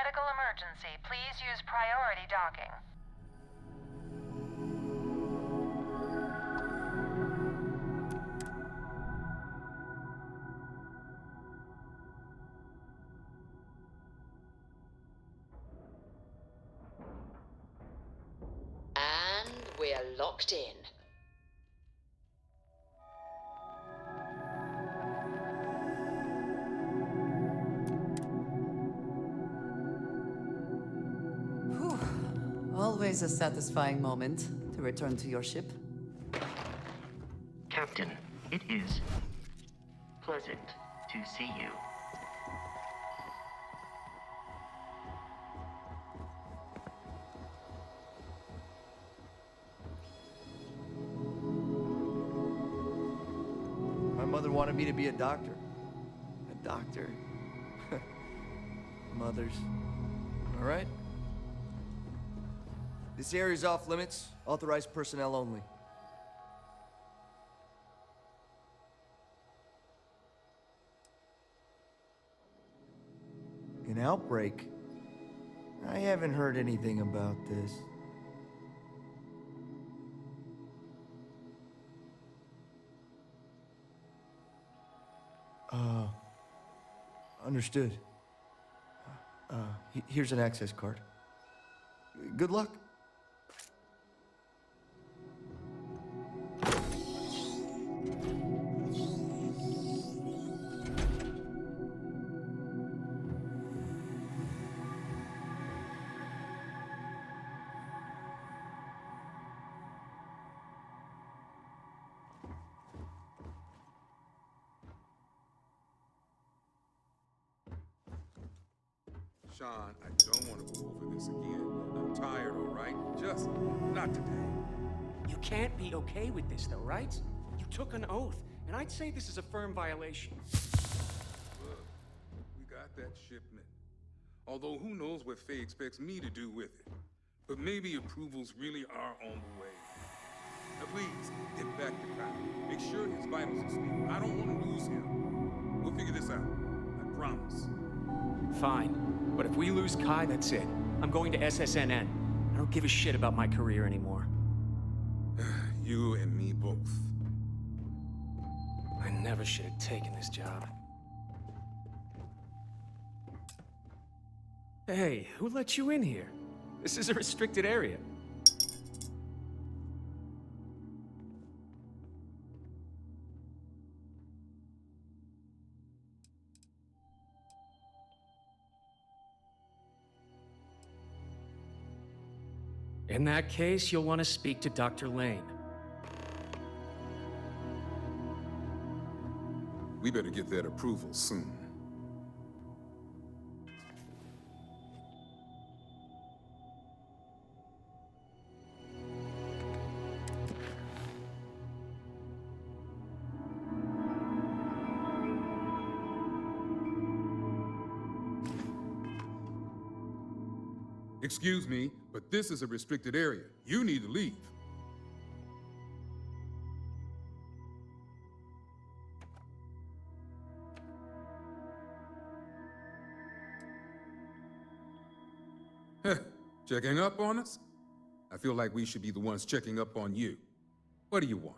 medical emergency. Please use priority docking. And we're locked in. Whew. Always a satisfying moment to return to your ship. Captain, it is pleasant to see you. My mother wanted me to be a doctor. A doctor? Mothers. All right. This area's off limits. Authorized personnel only. An outbreak? I haven't heard anything about this. Understood. Here's an access card. Good luck. Sean, I don't want to go over this again. I'm tired, all right? Just not today. You can't be okay with this, though, right? You took an oath, and I'd say this is a firm violation. Look, we got that shipment. Although who knows what Faye expects me to do with it. But maybe approvals really are on the way. Now please, get back to Kyle. Make sure his vitals are stable. I don't want to lose him. We'll figure this out. I promise. Fine. But if we lose Kai, that's it. I'm going to SSNN. I don't give a shit about my career anymore. You and me both. I never should have taken this job. Hey, who let you in here? This is a restricted area. In that case, you'll want to speak to Dr. Lane. We better get that approval soon. Excuse me, but this is a restricted area. You need to leave. Checking up on us? I feel like we should be the ones checking up on you. What do you want?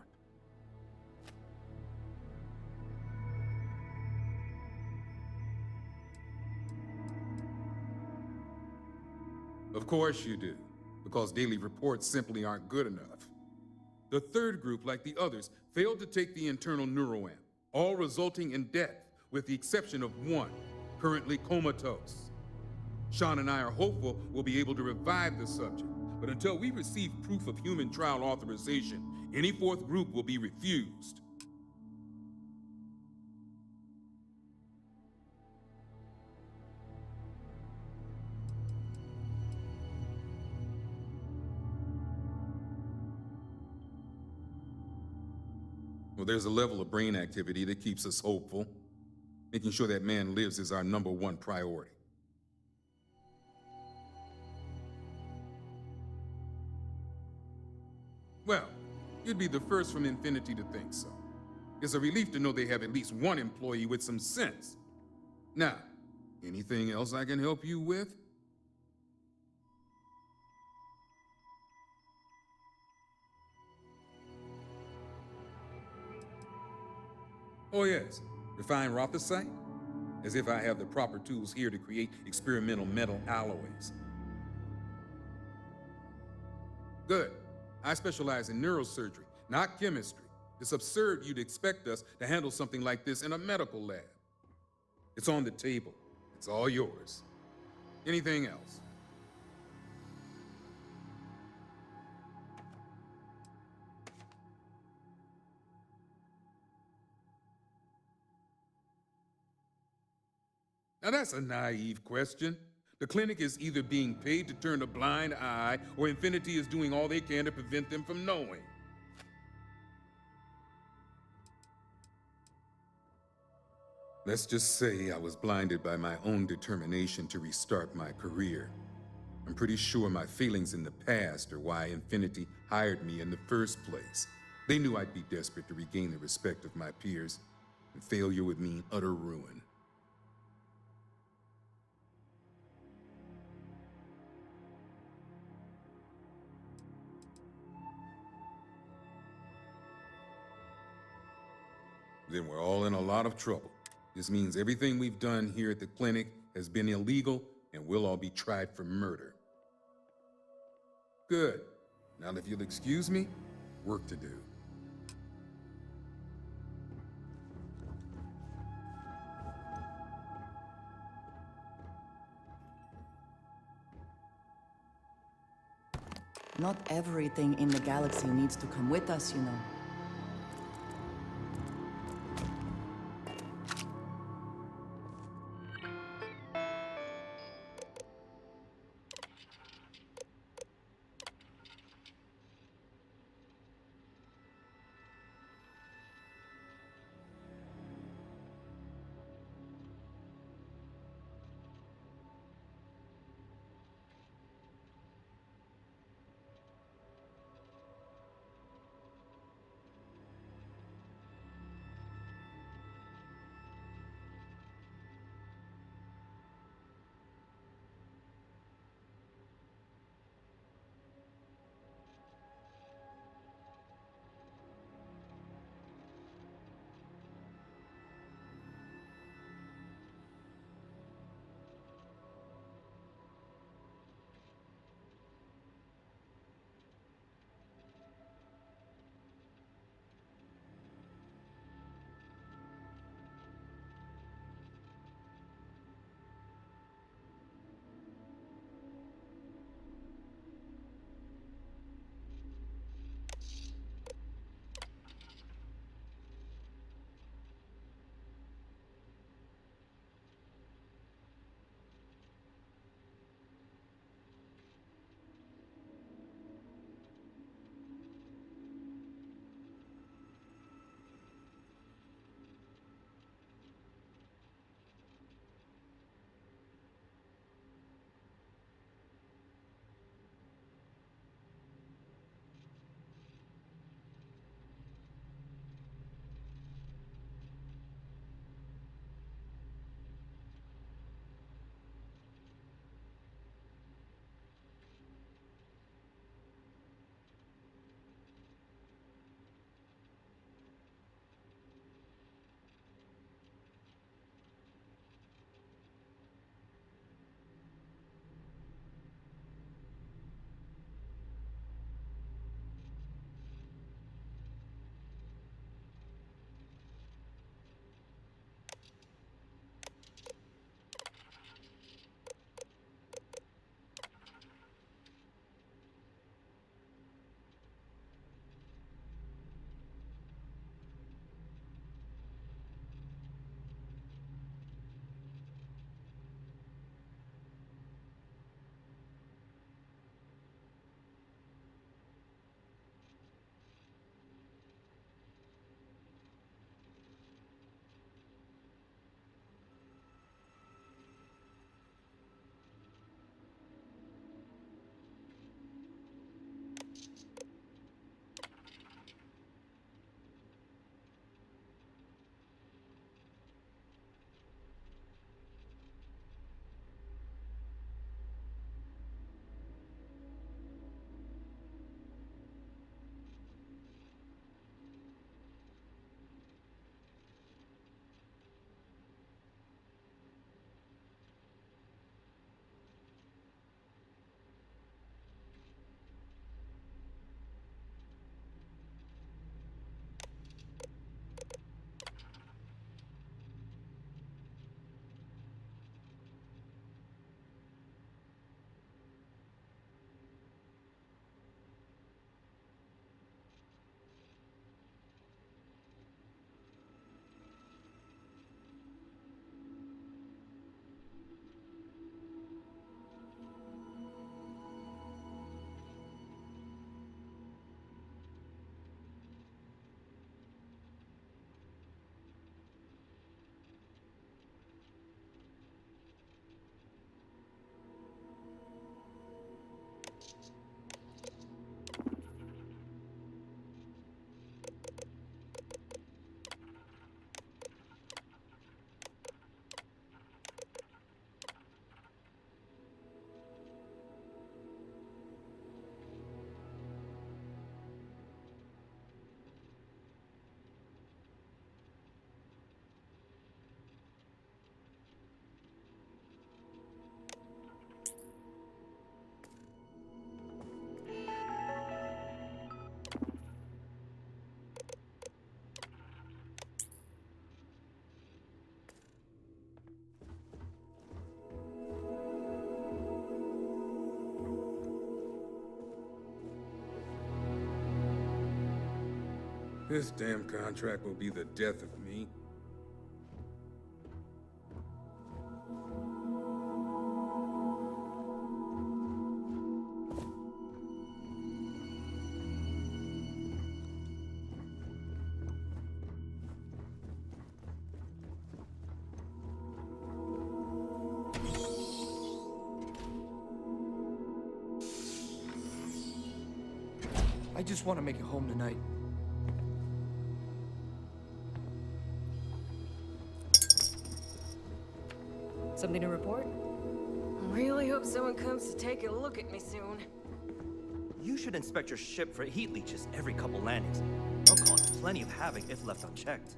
Of course you do, because daily reports simply aren't good enough. The third group, like the others, failed to take the internal neuroamp, all resulting in death, with the exception of one, currently comatose. Sean and I are hopeful we'll be able to revive the subject, but until we receive proof of human trial authorization, any fourth group will be refused. Well, there's a level of brain activity that keeps us hopeful. Making sure that man lives is our #1 priority. Well, you'd be the first from Infinity to think so. It's a relief to know they have at least one employee with some sense. Now, anything else I can help you with? Oh yes, refined rothosite? As if I have the proper tools here to create experimental metal alloys. Good. I specialize in neurosurgery, not chemistry. It's absurd you'd expect us to handle something like this in a medical lab. It's on the table. It's all yours. Anything else? Now that's a naive question. The clinic is either being paid to turn a blind eye, or Infinity is doing all they can to prevent them from knowing. Let's just say I was blinded by my own determination to restart my career. I'm pretty sure my feelings in the past are why Infinity hired me in the first place. They knew I'd be desperate to regain the respect of my peers, and failure would mean utter ruin. Then we're all in a lot of trouble. This means everything we've done here at the clinic has been illegal, and we'll all be tried for murder. Good. Now, if you'll excuse me, work to do. Not everything in the galaxy needs to come with us, you know. This damn contract will be the death of me. I just want to make it home tonight. Something to report? Really hope someone comes to take a look at me soon. You should inspect your ship for heat leeches every couple landings. They'll cause plenty of havoc if left unchecked.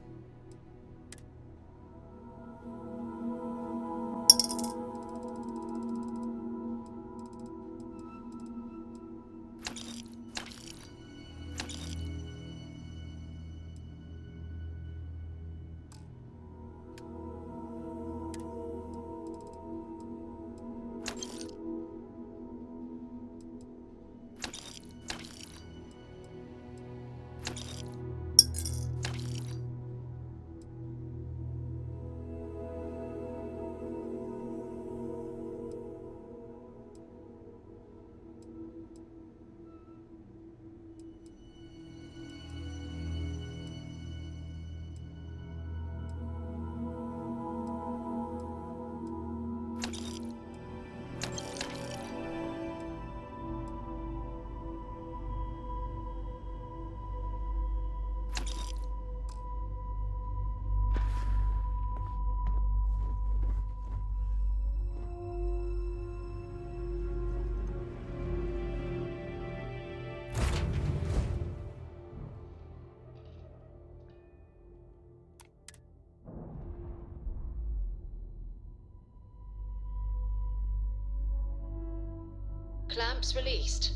Clamps released.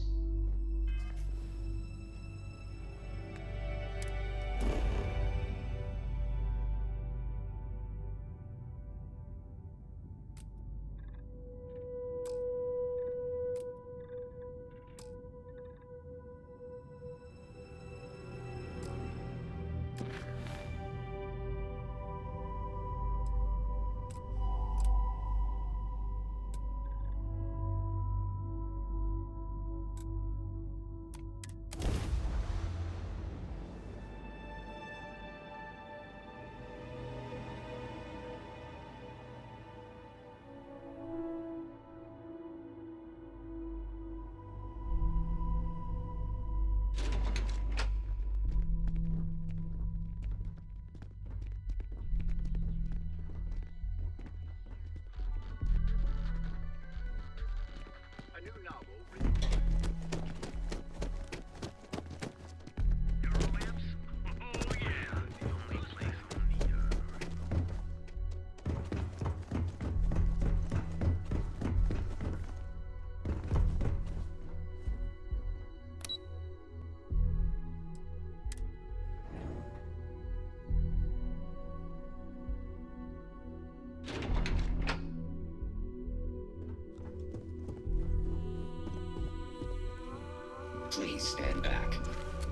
Please stand back.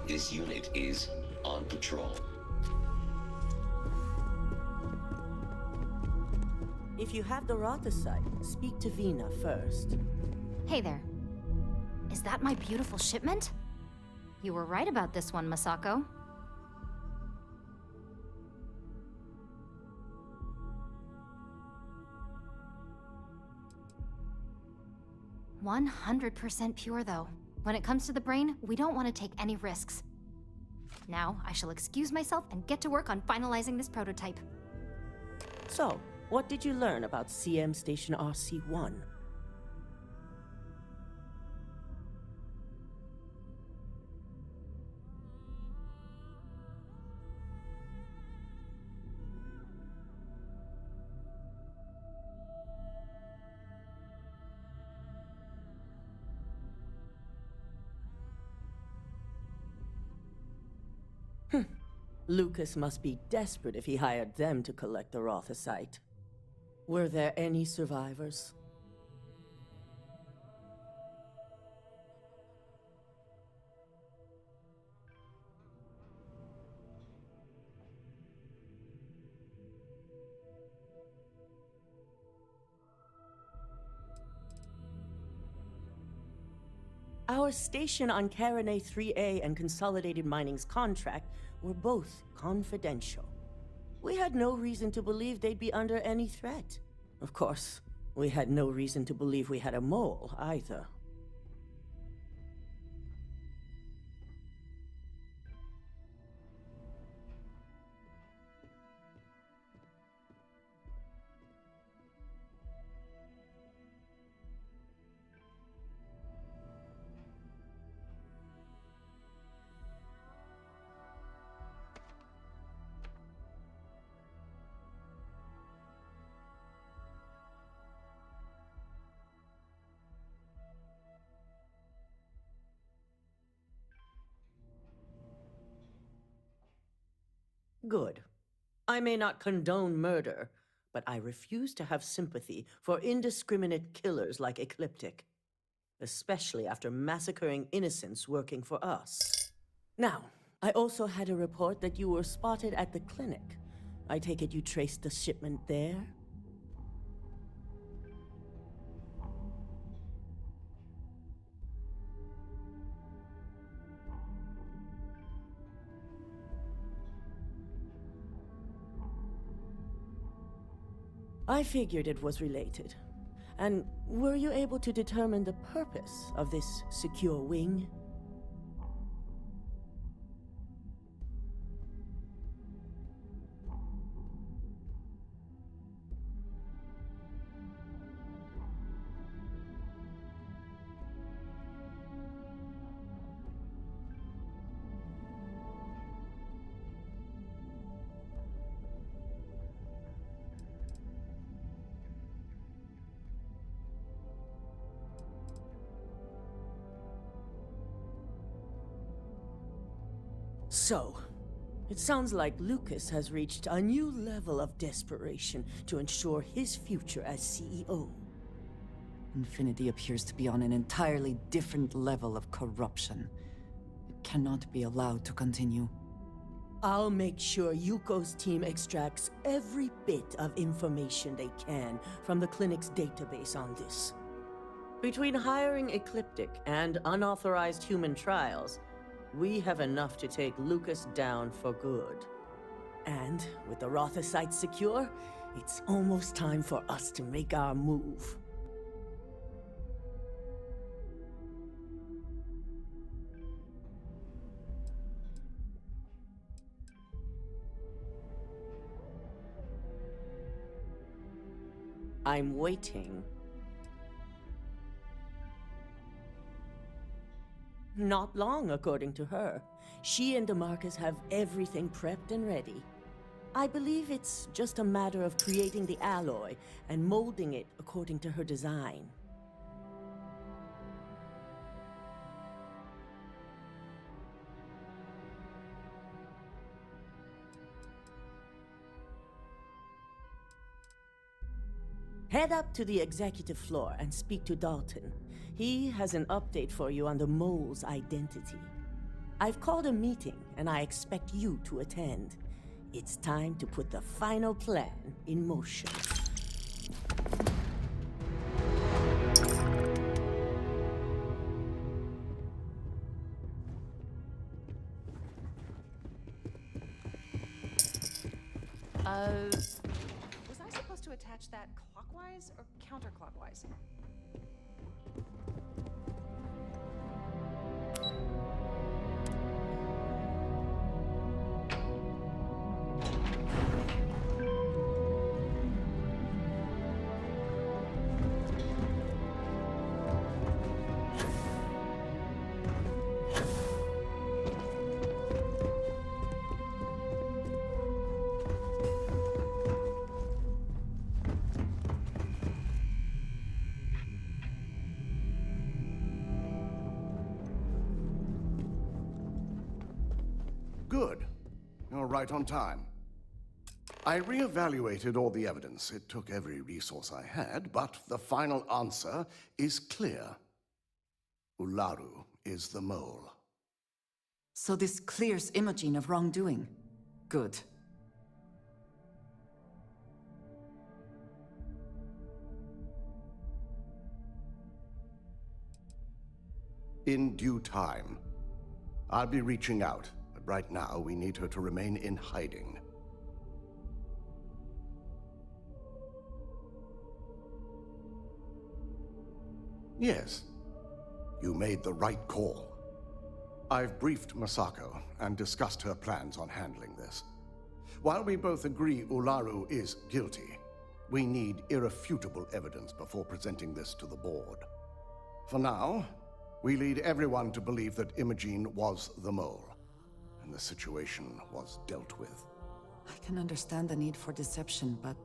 This unit is on patrol. If you have the Rothasite, speak to Vina first. Hey there. Is that my beautiful shipment? You were right about this one, Masako. "100% pure, though. When it comes to the brain, we don't want to take any risks. Now, I shall excuse myself and get to work on finalizing this prototype." So, what did you learn about CM Station RC-1? Lucas must be desperate if he hired them to collect the Rothasite. Were there any survivors? Our station on Carinae 3A and Consolidated Mining's contract were both confidential. We had no reason to believe they'd be under any threat. Of course, we had no reason to believe we had a mole, either. Good. I may not condone murder, but I refuse to have sympathy for indiscriminate killers like Ecliptic, especially after massacring innocents working for us. Now, I also had a report that you were spotted at the clinic. I take it you traced the shipment there? I figured it was related. And were you able to determine the purpose of this secure wing? So, it sounds like Lucas has reached a new level of desperation to ensure his future as CEO. Infinity appears to be on an entirely different level of corruption. It cannot be allowed to continue. I'll make sure Yuko's team extracts every bit of information they can from the clinic's database on this. Between hiring Ecliptic and unauthorized human trials, we have enough to take Lucas down for good. And with the Rothosite secure, it's almost time for us to make our move. I'm waiting. Not long, according to her. She and DeMarcus have everything prepped and ready. I believe it's just a matter of creating the alloy and molding it according to her design. Head up to the executive floor and speak to Dalton. He has an update for you on the mole's identity. I've called a meeting, and I expect you to attend. It's time to put the final plan in motion. Was I supposed to attach that clockwise or counterclockwise? Good. You're right on time. I re-evaluated all the evidence. It took every resource I had, but the final answer is clear. Ularu is the mole. So this clears Imogen of wrongdoing. Good. In due time. I'll be reaching out, but right now we need her to remain in hiding. Yes, you made the right call. I've briefed Masako and discussed her plans on handling this. While we both agree Ularu is guilty, we need irrefutable evidence before presenting this to the board. For now, we lead everyone to believe that Imogene was the mole, and the situation was dealt with. I can understand the need for deception, but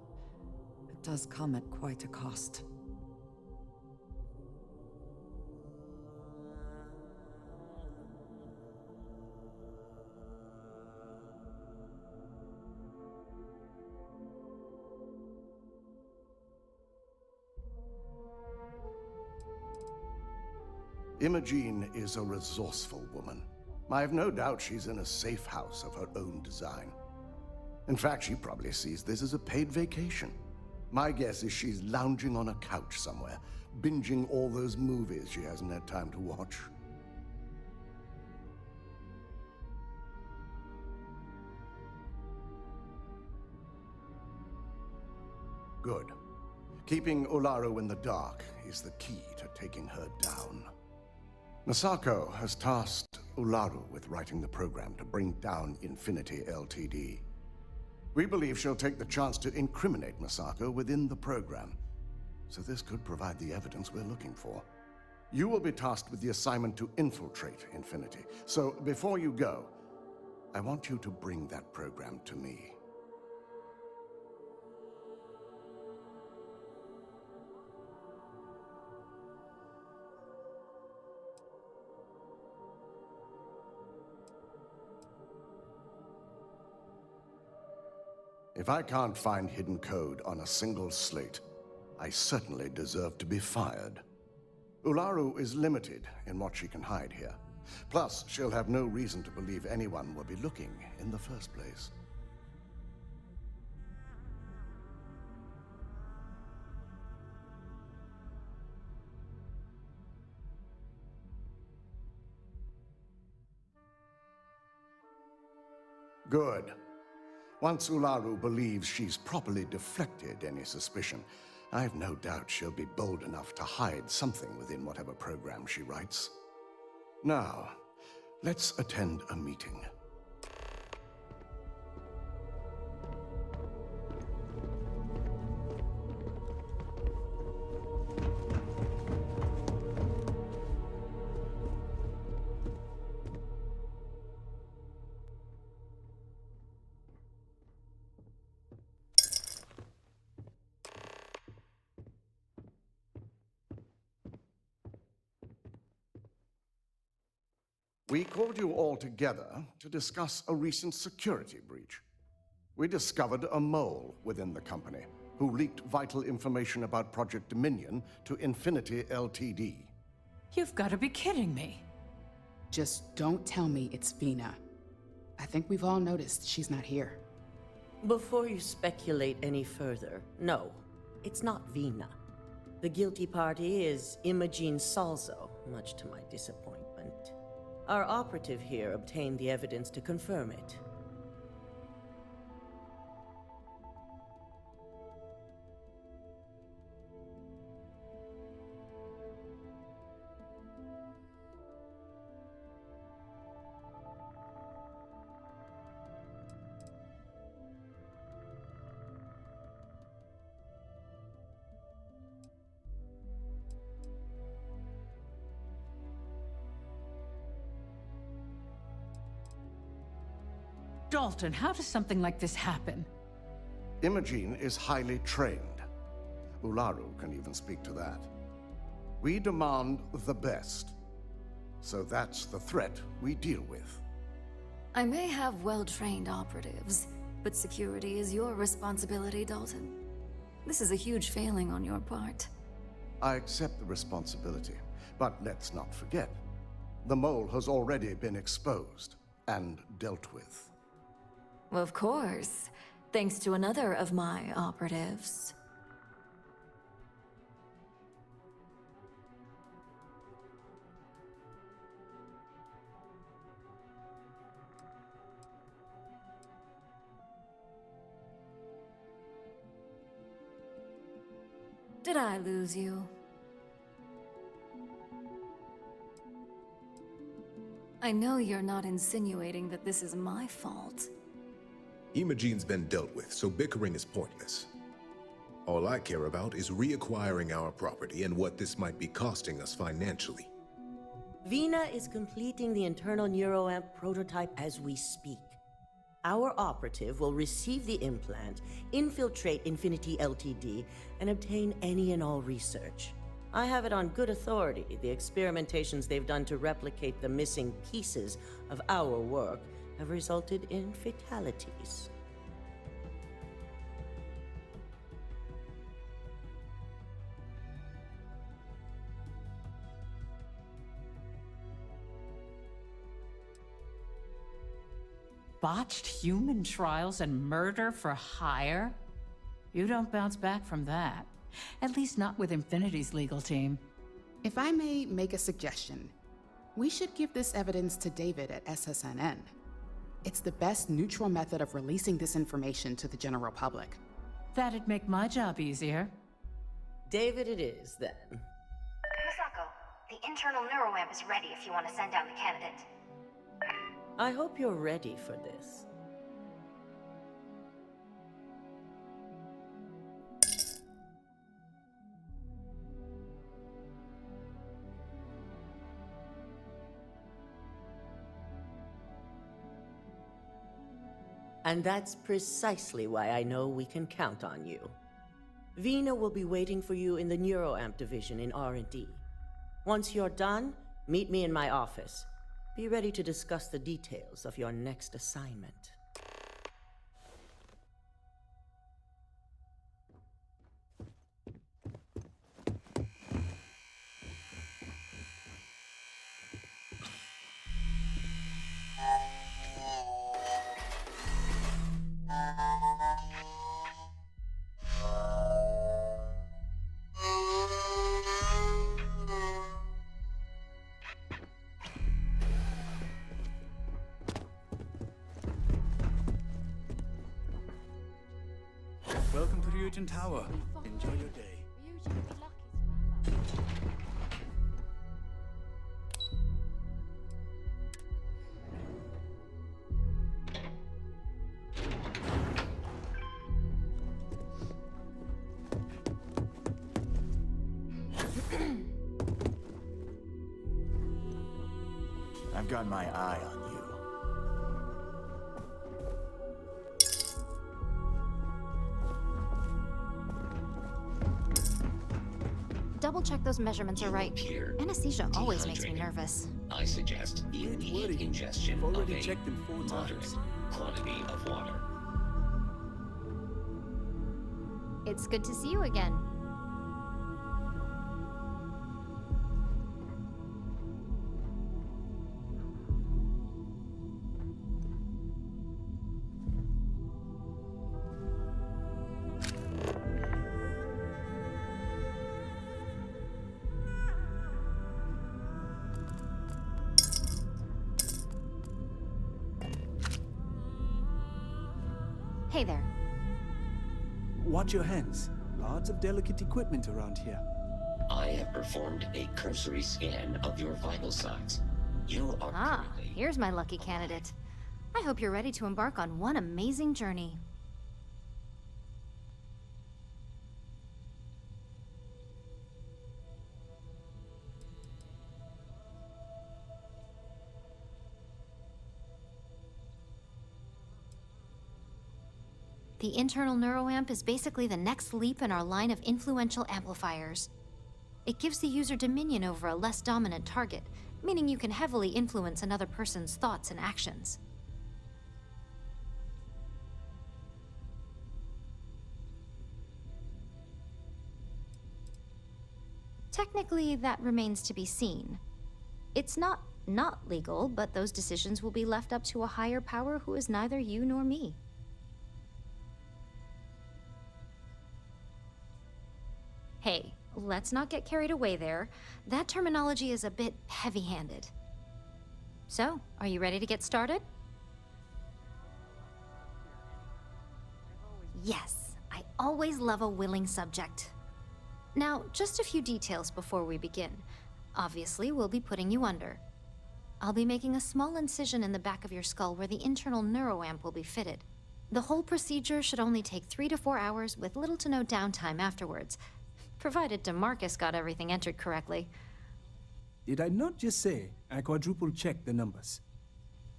it does come at quite a cost. Imogene is a resourceful woman. I have no doubt she's in a safe house of her own design. In fact, she probably sees this as a paid vacation. My guess is she's lounging on a couch somewhere, binging all those movies she hasn't had time to watch. Good. Keeping Ularu in the dark is the key to taking her down. Masako has tasked Ularu with writing the program to bring down Infinity Ltd. We believe she'll take the chance to incriminate Masako within the program, so this could provide the evidence we're looking for. You will be tasked with the assignment to infiltrate Infinity, so before you go, I want you to bring that program to me. If I can't find hidden code on a single slate, I certainly deserve to be fired. Ularu is limited in what she can hide here. Plus, she'll have no reason to believe anyone will be looking in the first place. Good. Once Ularu believes she's properly deflected any suspicion, I've no doubt she'll be bold enough to hide something within whatever program she writes. Now, let's attend a meeting. We called you all together to discuss a recent security breach. We discovered a mole within the company who leaked vital information about Project Dominion to Infinity Ltd. You've got to be kidding me. Just don't tell me it's Vina. I think we've all noticed she's not here. Before you speculate any further, no, it's not Vina. The guilty party is Imogene Salzo, much to my disappointment. Our operative here obtained the evidence to confirm it. Dalton, how does something like this happen? Imogene is highly trained. Ularu can even speak to that. We demand the best. So that's the threat we deal with. I may have well-trained operatives, but security is your responsibility, Dalton. This is a huge failing on your part. I accept the responsibility, but let's not forget, the mole has already been exposed and dealt with. Of course, thanks to another of my operatives. Did I lose you? I know you're not insinuating that this is my fault. Imogene's been dealt with, so bickering is pointless. All I care about is reacquiring our property and what this might be costing us financially. Vina is completing the internal neuroamp prototype as we speak. Our operative will receive the implant, infiltrate Infinity Ltd, and obtain any and all research. I have it on good authority the experimentations they've done to replicate the missing pieces of our work have resulted in fatalities. Botched human trials and murder for hire? You don't bounce back from that. At least not with Infinity's legal team. If I may make a suggestion, we should give this evidence to David at SSNN. It's the best neutral method of releasing this information to the general public. That'd make my job easier. David it is, then. Misako, the internal neuroamp is ready if you want to send down the candidate. I hope you're ready for this. And that's precisely why I know we can count on you. Vina will be waiting for you in the neuroamp division in R&D. Once you're done, meet me in my office. Be ready to discuss the details of your next assignment. Welcome to Ryujin Tower. Enjoy your day. I've got my eye on you. Double check those measurements are right. Anesthesia always makes me nervous. I suggest immediate ingestion of a moderate quantity of water. It's good to see you again. Hey there. Watch your hands. Lots of delicate equipment around here. I have performed a cursory scan of your vital signs. You are currently... Here's my lucky candidate. I hope you're ready to embark on one amazing journey. The internal neuroamp is basically the next leap in our line of influential amplifiers. It gives the user dominion over a less dominant target, meaning you can heavily influence another person's thoughts and actions. Technically, that remains to be seen. It's not legal, but those decisions will be left up to a higher power who is neither you nor me. Hey, let's not get carried away there. That terminology is a bit heavy-handed. So, are you ready to get started? Yes, I always love a willing subject. Now, just a few details before we begin. Obviously, we'll be putting you under. I'll be making a small incision in the back of your skull where the internal neuroamp will be fitted. The whole procedure should only take 3 to 4 hours with little to no downtime afterwards, provided DeMarcus got everything entered correctly. Did I not just say I quadruple-checked the numbers?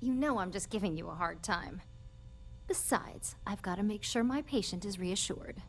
You know I'm just giving you a hard time. Besides, I've got to make sure my patient is reassured.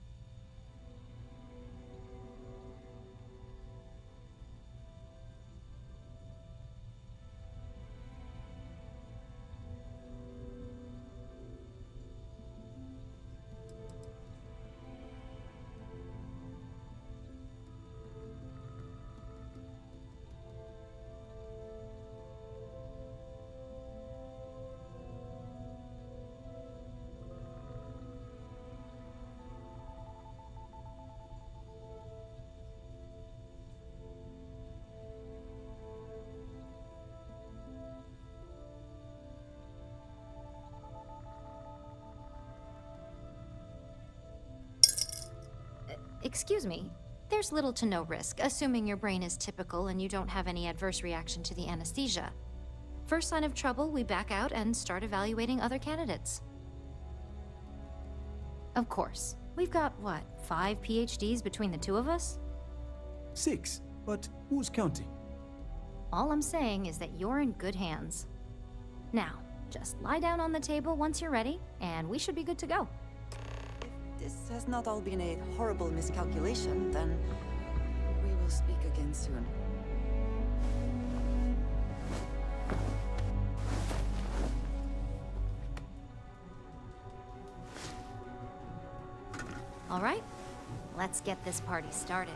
Excuse me. There's little to no risk, assuming your brain is typical and you don't have any adverse reaction to the anesthesia. First sign of trouble, we back out and start evaluating other candidates. Of course. We've got, what, 5 PhDs between the two of us? 6, but who's counting? All I'm saying is that you're in good hands. Now, just lie down on the table once you're ready, and we should be good to go. This has not all been a horrible miscalculation, then we will speak again soon. All right, let's get this party started.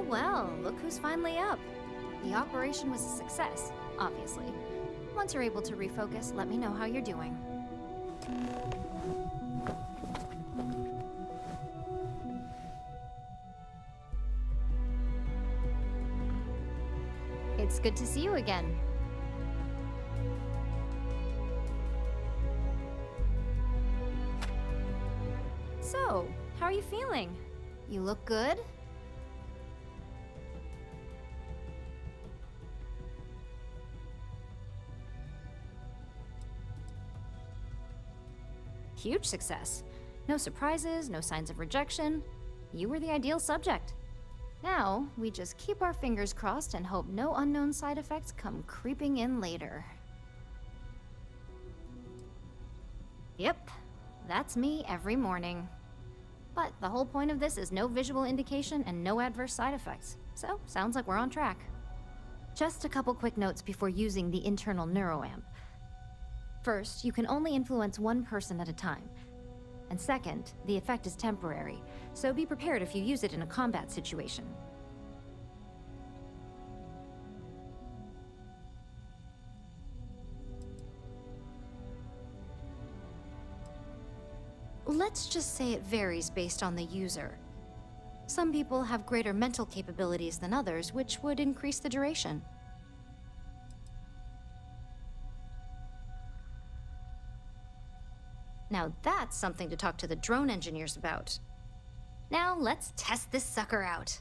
Well, look who's finally up. The operation was a success, obviously. Once you're able to refocus, let me know how you're doing. It's good to see you again. So, how are you feeling? You look good? Huge success. No surprises, no signs of rejection. You were the ideal subject. Now, we just keep our fingers crossed and hope no unknown side effects come creeping in later. Yep, that's me every morning. But the whole point of this is no visual indication and no adverse side effects. So, sounds like we're on track. Just a couple quick notes before using the internal neuroamp. First, you can only influence one person at a time. And second, the effect is temporary, so be prepared if you use it in a combat situation. Let's just say it varies based on the user. Some people have greater mental capabilities than others, which would increase the duration. Now that's something to talk to the drone engineers about. Now let's test this sucker out.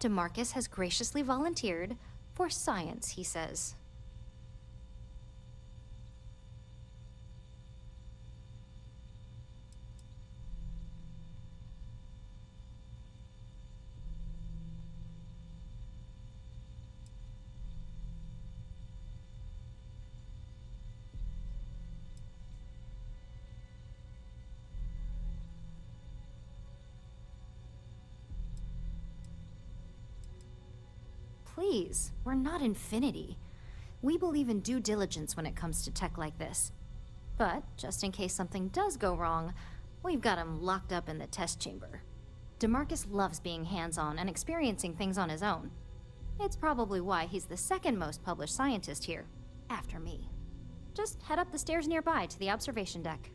DeMarcus has graciously volunteered for science, he says. Please, we're not Infinity. We believe in due diligence when it comes to tech like this. But, just in case something does go wrong, we've got him locked up in the test chamber. DeMarcus loves being hands-on and experiencing things on his own. It's probably why he's the second most published scientist here, after me. Just head up the stairs nearby to the observation deck.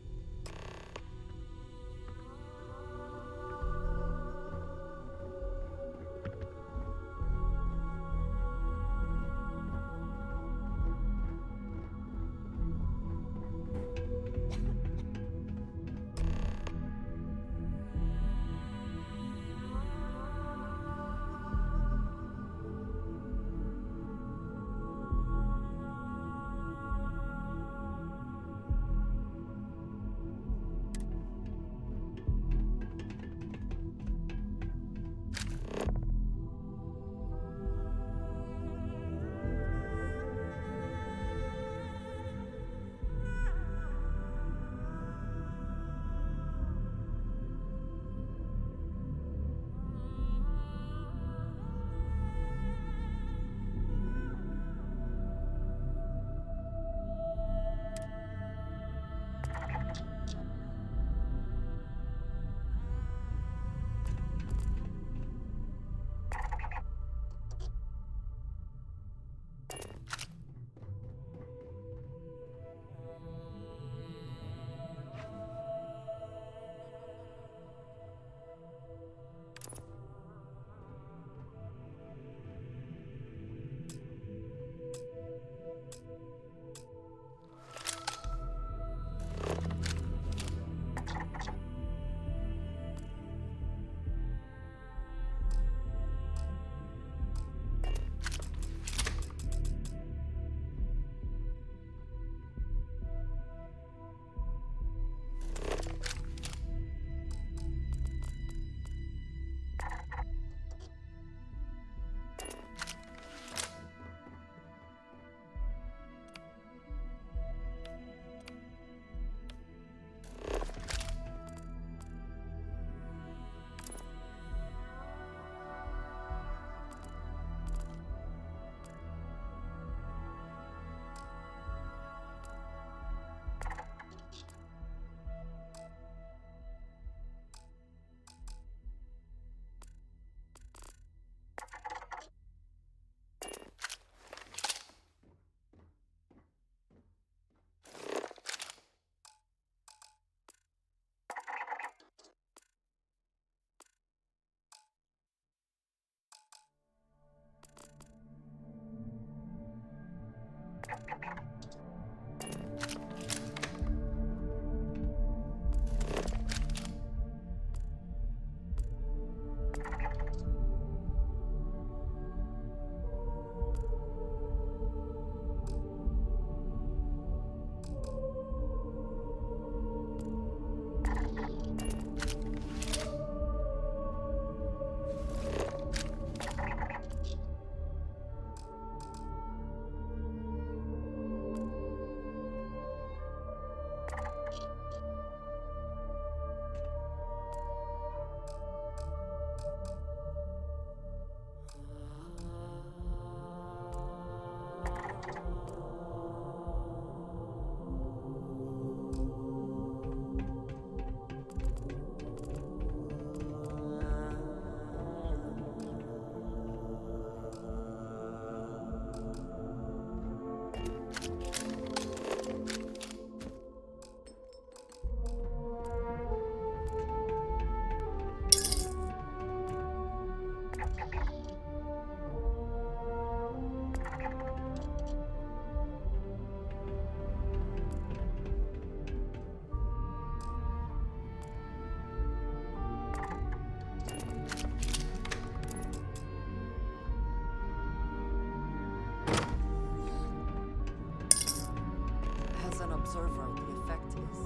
observer, the effect is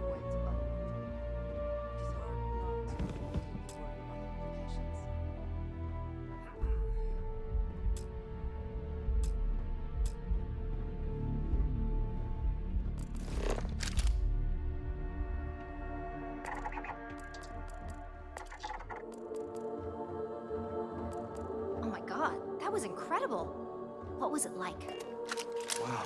quite unnerving. It is hard not to be worried about the implications. Oh my god, that was incredible. What was it like? Wow.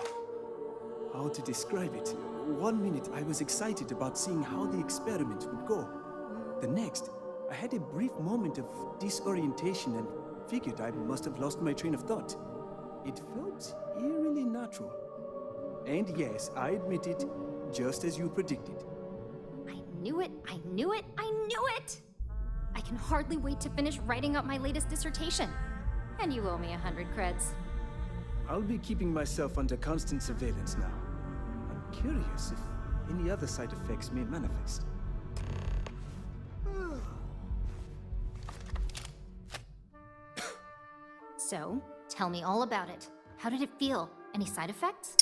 How to describe it? 1 minute I was excited about seeing how the experiment would go. The next, I had a brief moment of disorientation and figured I must have lost my train of thought. It felt eerily natural. And yes, I admit it, just as you predicted. I knew it, I knew it, I knew it! I can hardly wait to finish writing up my latest dissertation. And you owe me 100 creds. I'll be keeping myself under constant surveillance now. I'm curious if any other side effects may manifest. So, tell me all about it. How did it feel? Any side effects?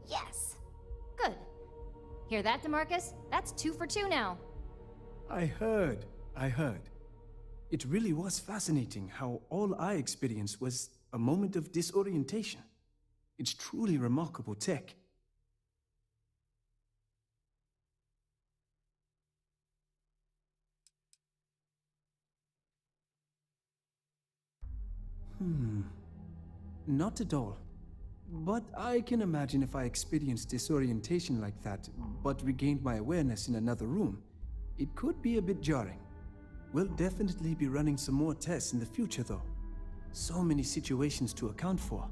Yes! Good. Hear that, DeMarcus? That's 2 for 2 now. I heard. It really was fascinating how all I experienced was a moment of disorientation. It's truly remarkable tech. Not at all. But I can imagine if I experienced disorientation like that, but regained my awareness in another room, it could be a bit jarring. We'll definitely be running some more tests in the future, though. So many situations to account for.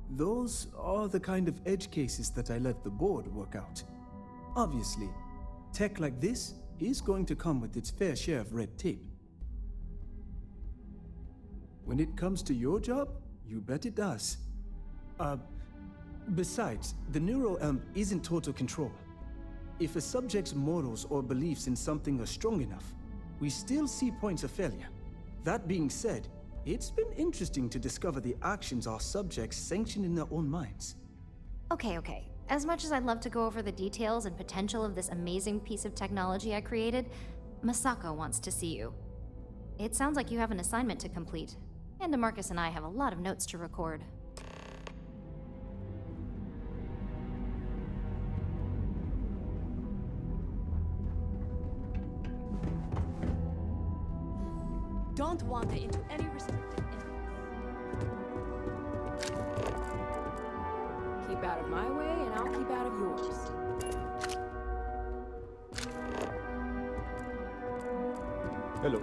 Those are the kind of edge cases that I let the board work out. Obviously, tech like this is going to come with its fair share of red tape. When it comes to your job, you bet it does. Besides, the neural amp isn't total control. If a subject's morals or beliefs in something are strong enough, we still see points of failure. That being said, it's been interesting to discover the actions our subjects sanction in their own minds. Okay. As much as I'd love to go over the details and potential of this amazing piece of technology I created, Masako wants to see you. It sounds like you have an assignment to complete, and DeMarcus and I have a lot of notes to record. Don't wander into any restricted areas. Keep out of my way, and I'll keep out of yours. Hello.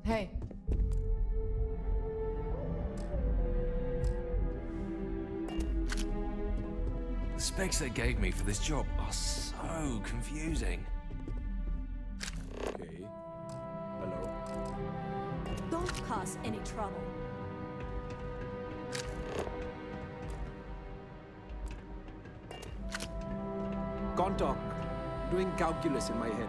Hey. The specs they gave me for this job are so confusing. Okay. Hello. Don't cause any trouble. Can't talk. Doing calculus in my head.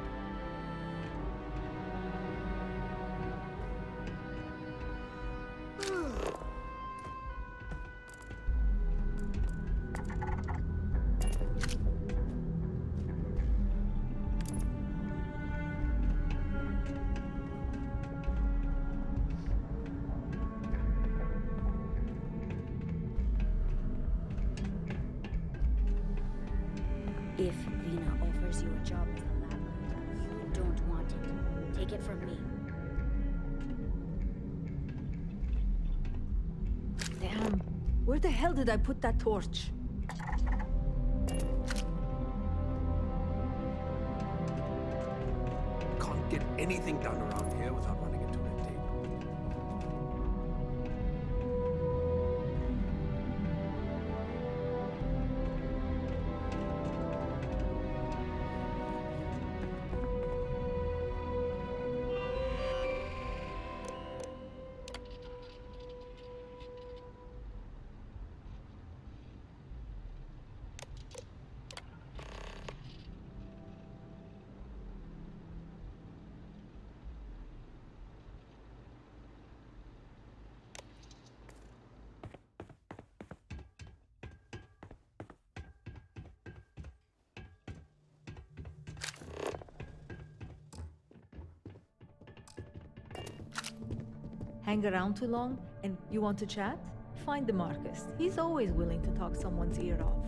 If Vina offers you a job as a lab rat, you don't want it. Take it from me. Damn. Where the hell did I put that torch? Can't get anything done around here without running into red tape. hang around too long and you want to chat? Find the Marcus. He's always willing to talk someone's ear off.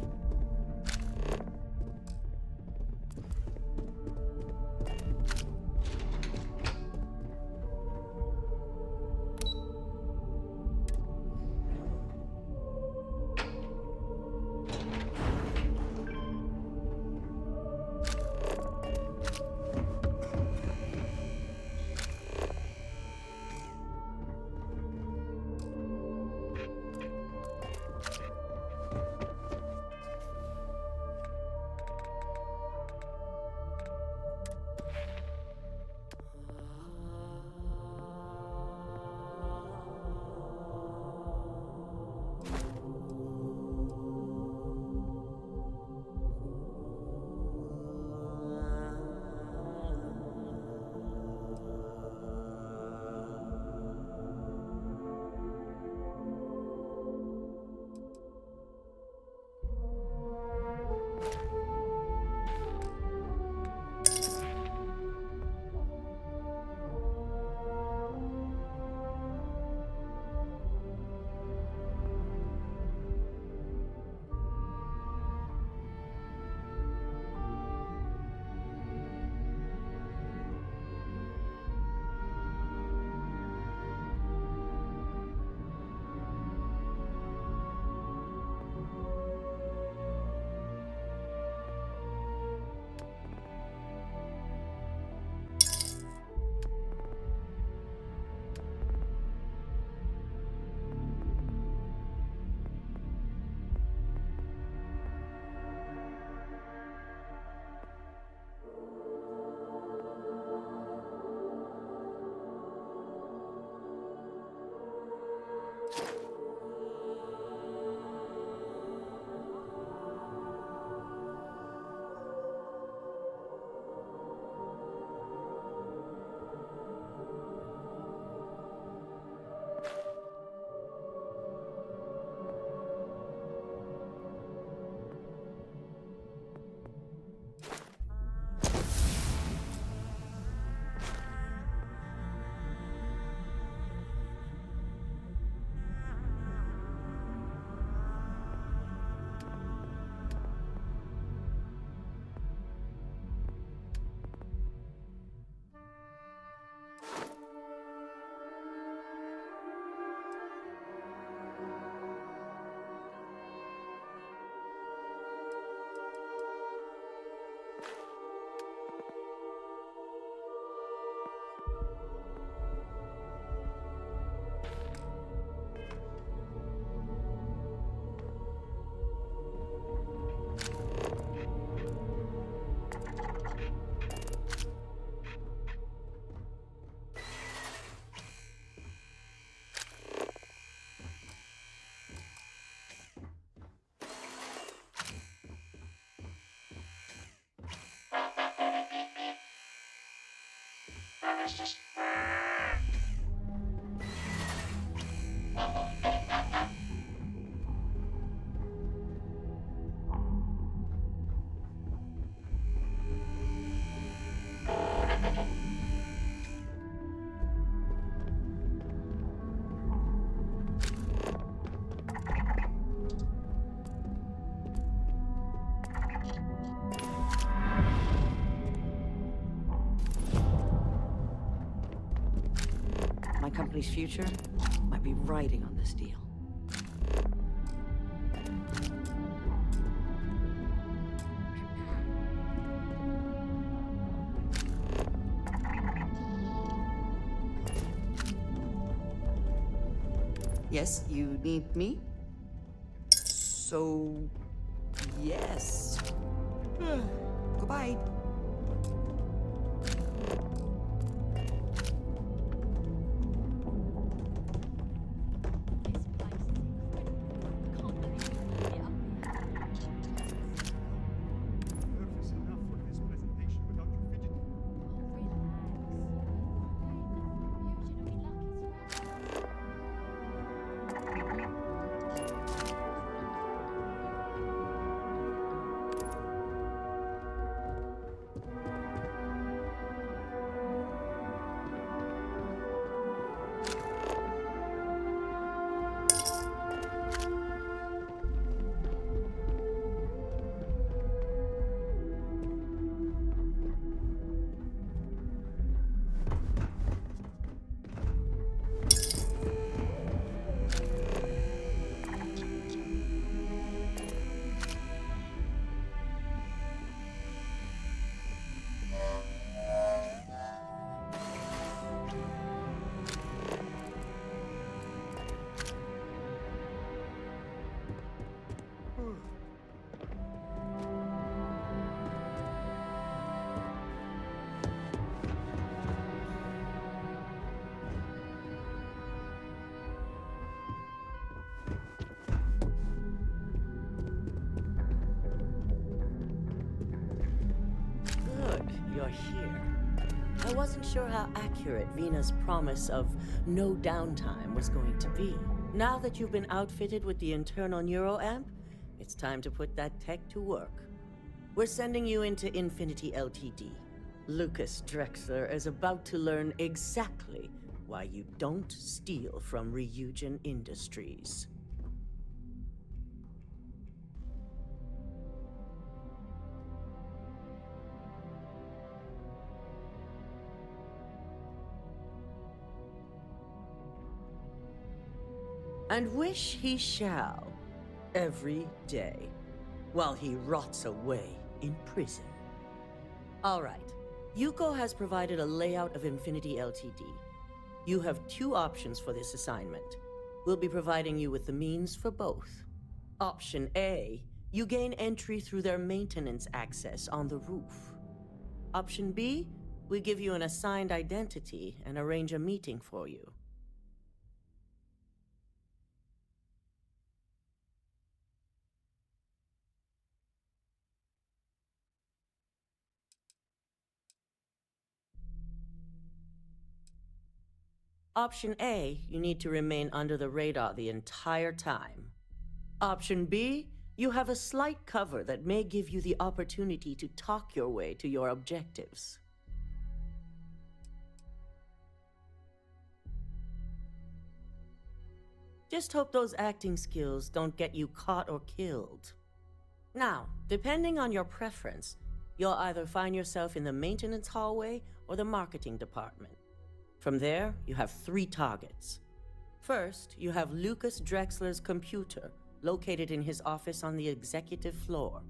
My company's future might be riding on this deal. Yes, you need me? So, yes. Goodbye. you're here. I wasn't sure how accurate Vina's promise of no downtime was going to be. Now that you've been outfitted with the internal neuroamp, it's time to put that tech to work. We're sending you into Infinity Ltd. Lucas Drexler is about to learn exactly why you don't steal from Ryujin Industries. And wish he shall, every day, while he rots away in prison. All right, Yuko has provided a layout of Infinity Ltd. You have two options for this assignment. We'll be providing you with the means for both. Option A, you gain entry through their maintenance access on the roof. Option B, we give you an assigned identity and arrange a meeting for you. Option A, you need to remain under the radar the entire time. Option B, you have a slight cover that may give you the opportunity to talk your way to your objectives. Just hope those acting skills don't get you caught or killed. Now, depending on your preference, you'll either find yourself in the maintenance hallway or the marketing department. From there, you have 3 targets. First, you have Lucas Drexler's computer, located in his office on the executive floor.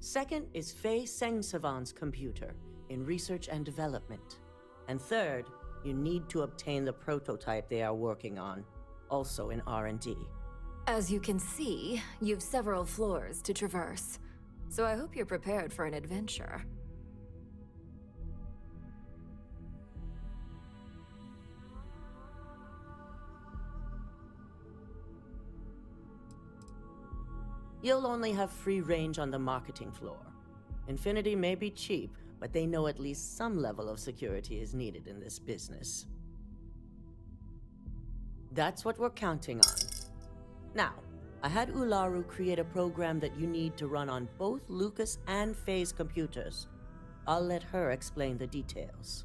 Second is Faye Sengsavan's computer, in research and development. And third, you need to obtain the prototype they are working on, also in R&D. As you can see, you've several floors to traverse, so I hope you're prepared for an adventure. You'll only have free range on the marketing floor. Infinity may be cheap, but they know at least some level of security is needed in this business. That's what we're counting on. Now, I had Ularu create a program that you need to run on both Lucas and Faye's computers. I'll let her explain the details.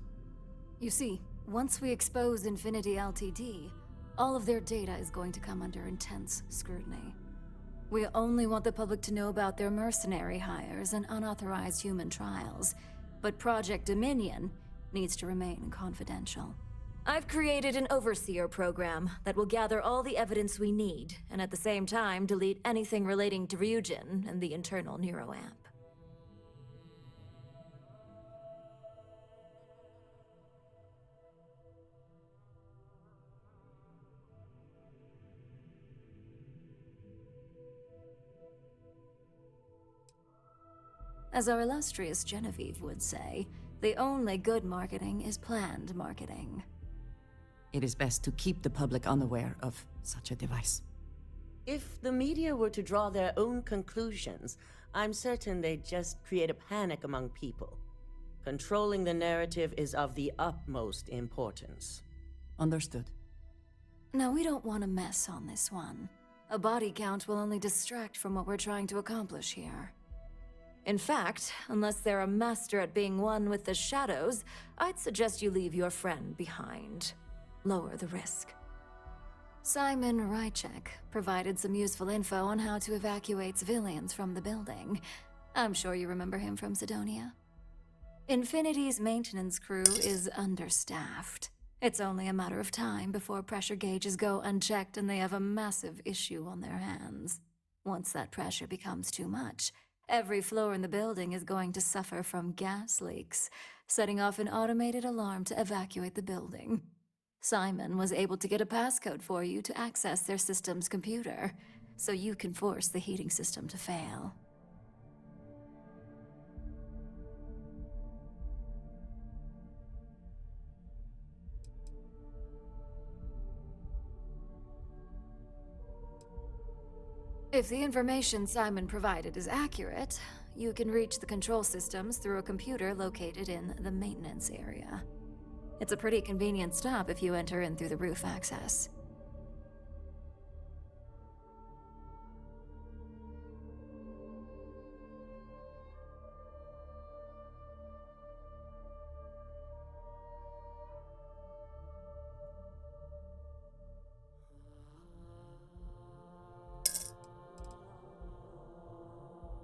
You see, once we expose Infinity Ltd., all of their data is going to come under intense scrutiny. We only want the public to know about their mercenary hires and unauthorized human trials, but Project Dominion needs to remain confidential. I've created an overseer program that will gather all the evidence we need, and at the same time delete anything relating to Ryujin and the internal neuroamp. As our illustrious Genevieve would say, the only good marketing is planned marketing. It is best to keep the public unaware of such a device. If the media were to draw their own conclusions, I'm certain they'd just create a panic among people. Controlling the narrative is of the utmost importance. Understood. No, we don't want to mess on this one. A body count will only distract from what we're trying to accomplish here. In fact, unless they're a master at being one with the shadows, I'd suggest you leave your friend behind. Lower the risk. Simon Rychek provided some useful info on how to evacuate civilians from the building. I'm sure you remember him from Sidonia. Infinity's maintenance crew is understaffed. It's only a matter of time before pressure gauges go unchecked and they have a massive issue on their hands. Once that pressure becomes too much, every floor in the building is going to suffer from gas leaks, setting off an automated alarm to evacuate the building. Simon was able to get a passcode for you to access their system's computer, so you can force the heating system to fail. If the information Simon provided is accurate, you can reach the control systems through a computer located in the maintenance area. It's a pretty convenient stop if you enter in through the roof access.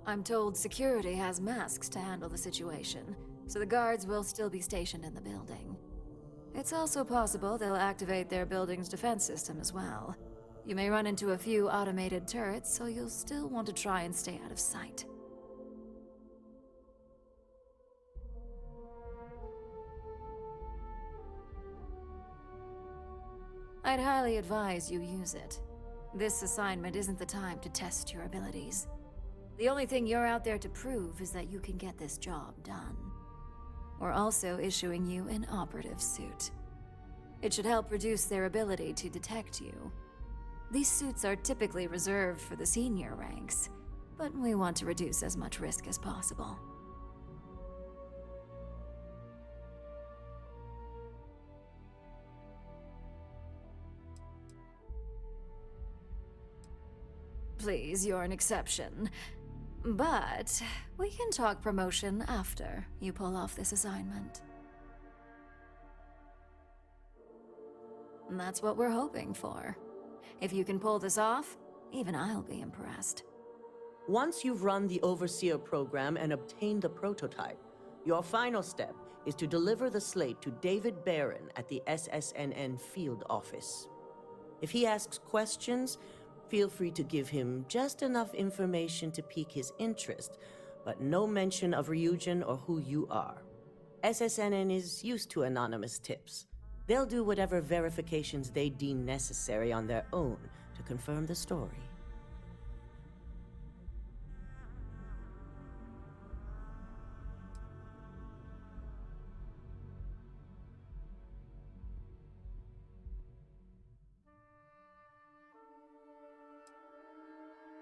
I'm told security has masks to handle the situation, so the guards will still be stationed in the building. It's also possible they'll activate their building's defense system as well. You may run into a few automated turrets, so you'll still want to try and stay out of sight. I'd highly advise you use it. This assignment isn't the time to test your abilities. The only thing you're out there to prove is that you can get this job done. We're also issuing you an operative suit. It should help reduce their ability to detect you. These suits are typically reserved for the senior ranks, but we want to reduce as much risk as possible. Please, you're an exception. But we can talk promotion after you pull off this assignment. And that's what we're hoping for. If you can pull this off, even I'll be impressed. Once you've run the Overseer program and obtained the prototype, your final step is to deliver the slate to David Barron at the SSNN field office. If he asks questions, feel free to give him just enough information to pique his interest, but no mention of Ryujin or who you are. SSNN is used to anonymous tips. They'll do whatever verifications they deem necessary on their own to confirm the story.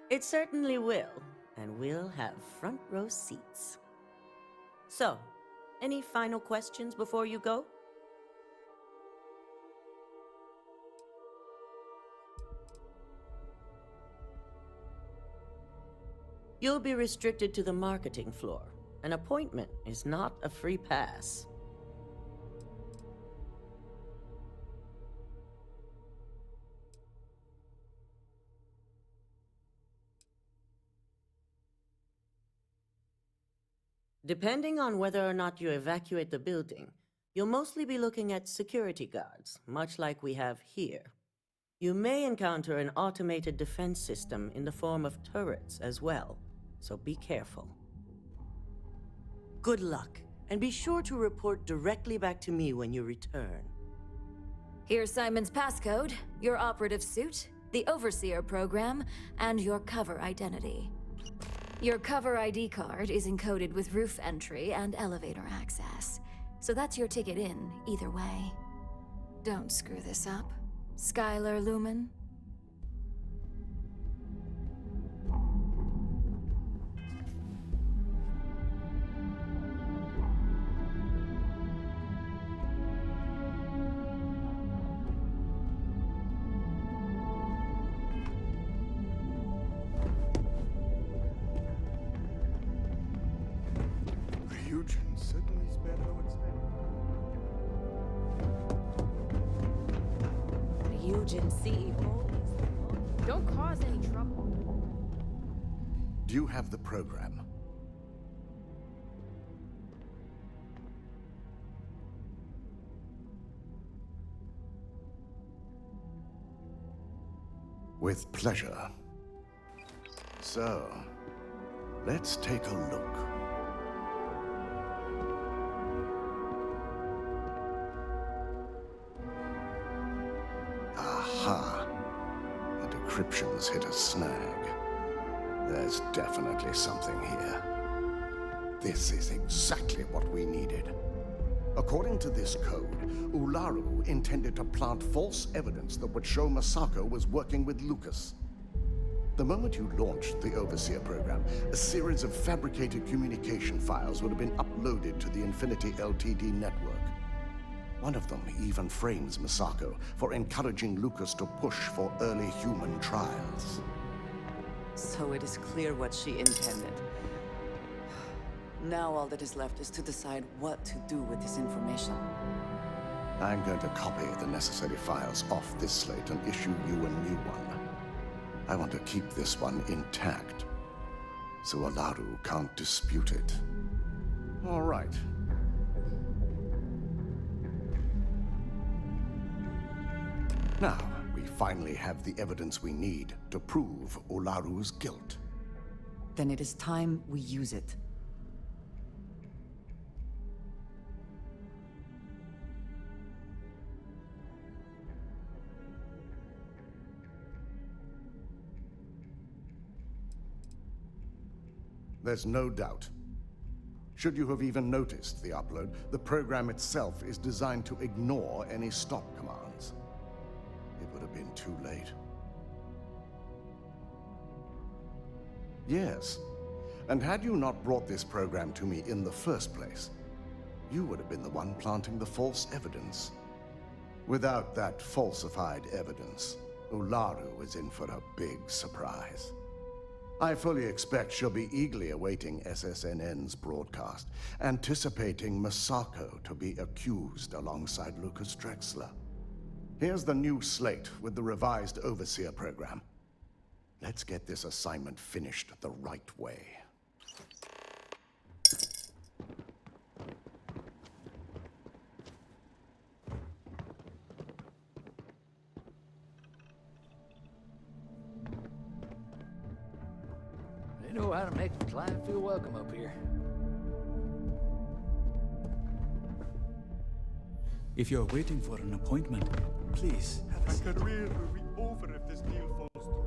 It certainly will, and we'll have front row seats. So, any final questions before you go? You'll be restricted to the marketing floor. An appointment is not a free pass. Depending on whether or not you evacuate the building, you'll mostly be looking at security guards, much like we have here. You may encounter an automated defense system in the form of turrets as well, so be careful. Good luck, and be sure to report directly back to me when you return. Here's Simon's passcode, your operative suit, the Overseer program, and your cover identity. Your cover ID card is encoded with roof entry and elevator access, so that's your ticket in, either way. Don't screw this up, Skylar Lumen. Ryujin certainly is better than expected. Ryujin CEO is... Don't cause any trouble. Do you have the program? With pleasure. So, let's take a look. Aha! The decryption's hit a snag. There's definitely something here. This is exactly what we needed. According to this code, Ularu intended to plant false evidence that would show Masako was working with Lucas. The moment you launched the Overseer program, a series of fabricated communication files would have been uploaded to the Infinity LTD network. One of them even frames Misako for encouraging Lucas to push for early human trials. So it is clear what she intended. Now all that is left is to decide what to do with this information. I'm going to copy the necessary files off this slate and issue you a new one. I want to keep this one intact, so Olaru can't dispute it. All right. Now, we finally have the evidence we need to prove Olaru's guilt. Then it is time we use it. There's no doubt. Should you have even noticed the upload, the program itself is designed to ignore any stop commands. It would have been too late. Yes, and had you not brought this program to me in the first place, you would have been the one planting the false evidence. Without that falsified evidence, Olaru is in for a big surprise. I fully expect she'll be eagerly awaiting SSNN's broadcast, anticipating Misako to be accused alongside Lucas Drexler. Here's the new slate with the revised Overseer program. Let's get this assignment finished the right way. They know how to make a client feel welcome up here. If you're waiting for an appointment, please have a seat. My career will be over if this deal falls through.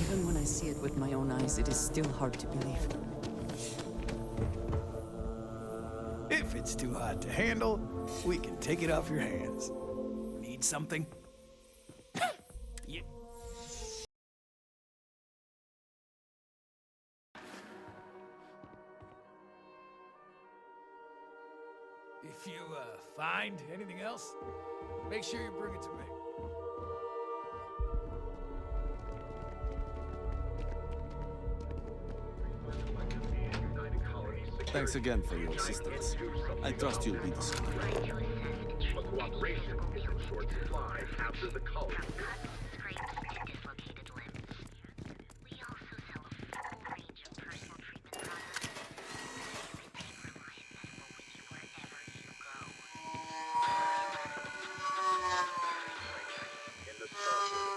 Even when I see it with my own eyes, it is still hard to believe. If it's too hot to handle, we can take it off your hands. Need something? Yeah. If you find anything else, make sure you bring it to me. Thanks again for your assistance. I trust you'll be discreet. But cooperation is in short supply after the colony. In the Starfield,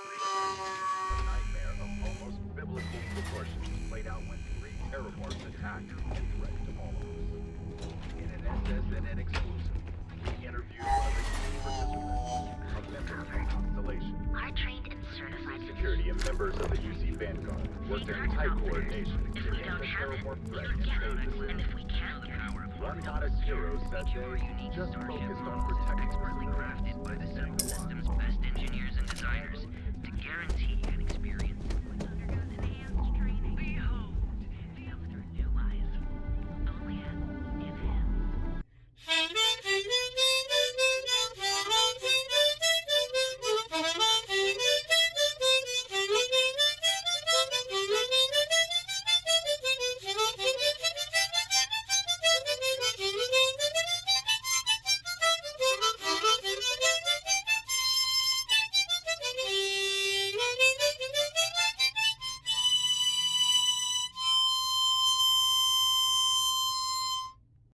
a nightmare of almost biblical proportions played out when three terrormorphs attacked and threatened all of us. In an SSNN exclusive, we interviewed one of the key participants, a member of the Constellation. Our trained and certified Security and members of the UC Vanguard worked in tight coordination to end the terrormorph threat in phases. and if we can't get One modest hero said they just focused on protecting expertly crafted by the Central System's best engineers and designers to guarantee